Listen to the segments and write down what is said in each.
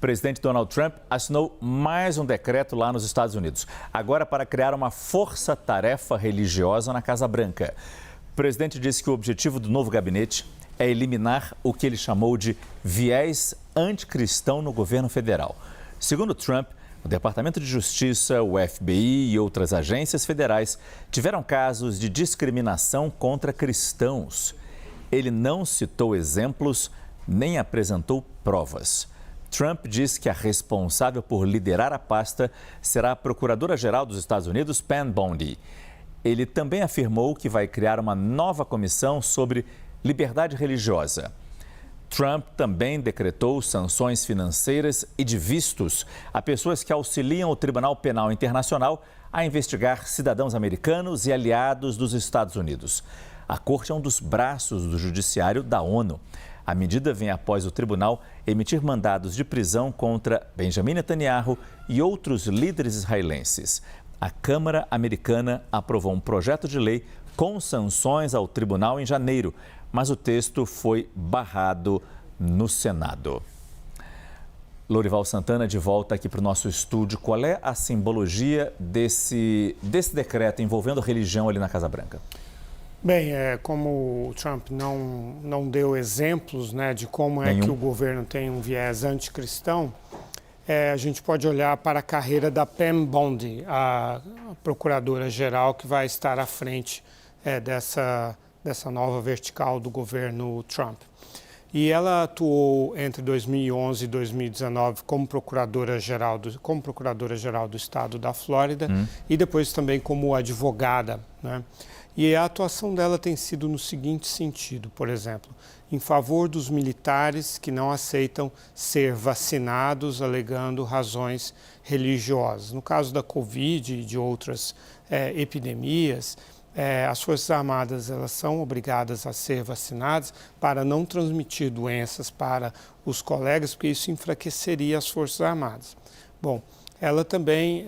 presidente Donald Trump assinou mais um decreto lá nos Estados Unidos, agora para criar uma força-tarefa religiosa na Casa Branca. O presidente disse que o objetivo do novo gabinete é eliminar o que ele chamou de viés anticristão no governo federal. Segundo Trump, o Departamento de Justiça, o FBI e outras agências federais tiveram casos de discriminação contra cristãos. Ele não citou exemplos nem apresentou provas. Trump diz que a responsável por liderar a pasta será a Procuradora-Geral dos Estados Unidos, Pam Bondi. Ele também afirmou que vai criar uma nova comissão sobre liberdade religiosa. Trump também decretou sanções financeiras e de vistos a pessoas que auxiliam o Tribunal Penal Internacional a investigar cidadãos americanos e aliados dos Estados Unidos. A corte é um dos braços do judiciário da ONU. A medida vem após o tribunal emitir mandados de prisão contra Benjamin Netanyahu e outros líderes israelenses. A Câmara Americana aprovou um projeto de lei com sanções ao tribunal em janeiro, mas o texto foi barrado no Senado. Lorival Santana, de volta aqui para o nosso estúdio. Qual é a simbologia desse decreto envolvendo religião ali na Casa Branca? Bem, como o Trump não deu exemplos, né, de como é que o governo tem um viés anticristão, a gente pode olhar para a carreira da Pam Bondi, a procuradora-geral que vai estar à frente dessa nova vertical do governo Trump. E ela atuou entre 2011 e 2019 como procuradora-geral do estado da Flórida e depois também como advogada, né? E a atuação dela tem sido no seguinte sentido, por exemplo, em favor dos militares que não aceitam ser vacinados alegando razões religiosas. No caso da Covid e de outras epidemias, as Forças Armadas elas são obrigadas a ser vacinadas para não transmitir doenças para os colegas, porque isso enfraqueceria as Forças Armadas. Bom, ela também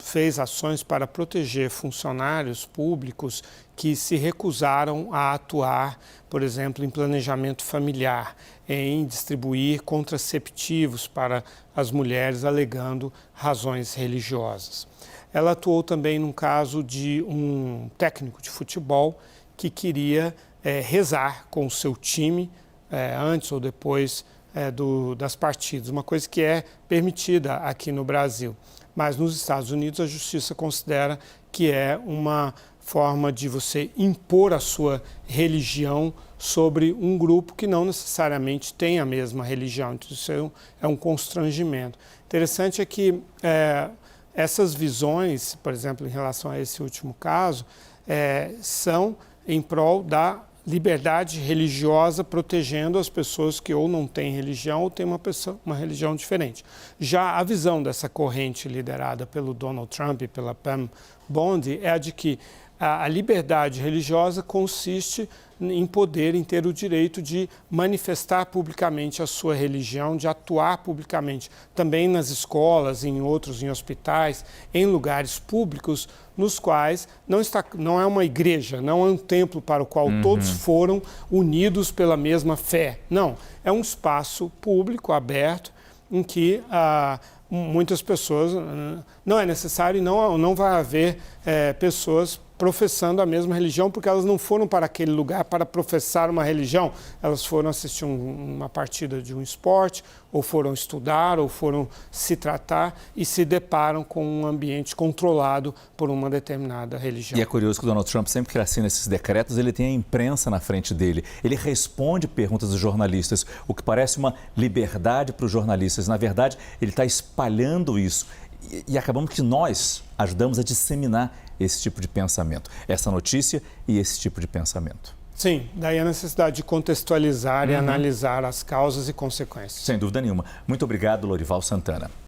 fez ações para proteger funcionários públicos que se recusaram a atuar, por exemplo, em planejamento familiar, em distribuir contraceptivos para as mulheres alegando razões religiosas. Ela atuou também num caso de um técnico de futebol que queria rezar com o seu time antes ou depois das partidas, uma coisa que é permitida aqui no Brasil. Mas nos Estados Unidos a justiça considera que é uma forma de você impor a sua religião sobre um grupo que não necessariamente tem a mesma religião. Então isso é um constrangimento. Interessante é que essas visões, por exemplo, em relação a esse último caso, são em prol da liberdade religiosa, protegendo as pessoas que ou não têm religião ou têm uma religião diferente. Já a visão dessa corrente liderada pelo Donald Trump e pela Pam Bondi é a de que a liberdade religiosa consiste em ter o direito de manifestar publicamente a sua religião, de atuar publicamente, também nas escolas, em hospitais, em lugares públicos, nos quais não é uma igreja, não é um templo para o qual todos foram unidos pela mesma fé. Não, é um espaço público, aberto, em que muitas pessoas, não é necessário e não vai haver pessoas professando a mesma religião, porque elas não foram para aquele lugar para professar uma religião. Elas foram assistir uma partida de um esporte, ou foram estudar, ou foram se tratar e se deparam com um ambiente controlado por uma determinada religião. E é curioso que o Donald Trump, sempre que assina esses decretos, ele tem a imprensa na frente dele. Ele responde perguntas dos jornalistas, o que parece uma liberdade para os jornalistas. Na verdade, ele está espalhando isso. E acabamos que nós ajudamos a disseminar esse tipo de pensamento, essa notícia e esse tipo de pensamento. Sim, daí a necessidade de contextualizar e analisar as causas e consequências. Sem dúvida nenhuma. Muito obrigado, Lorival Santana.